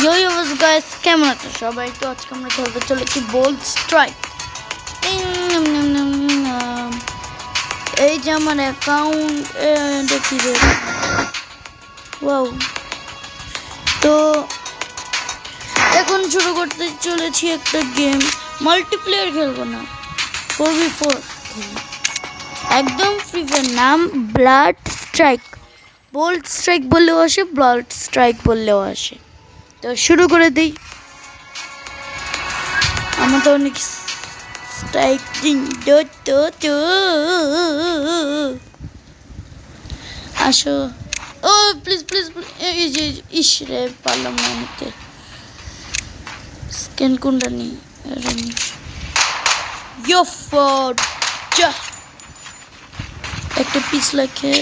Yo guys, কেমন আছো সবাই? তো আজকে আমরা খেলতে চলেছি বোল্ড স্ট্রাইক। এই যে আমার অ্যাকাউন্ট দেখি রে, ওয়াও। তো এখন শুরু করতে চলেছি একটা গেম। মাল্টিপ্লেয়ার খেলবো না, 4v4 একদম ফ্রি ফায়ার। নাম ব্লাড স্ট্রাইক। বোল্ড স্ট্রাইক বললেও আসে, ব্লাড স্ট্রাইক বললেও আসে। তো শুরু করে দিই। আমার তো অনেক স্ট্রাইকিং আসো। ও প্লিজ প্লিজ, এই যে ইস রে, পারলাম না নিতে। স্ক্যান কোনটা নেই, একটা পিস লাগে।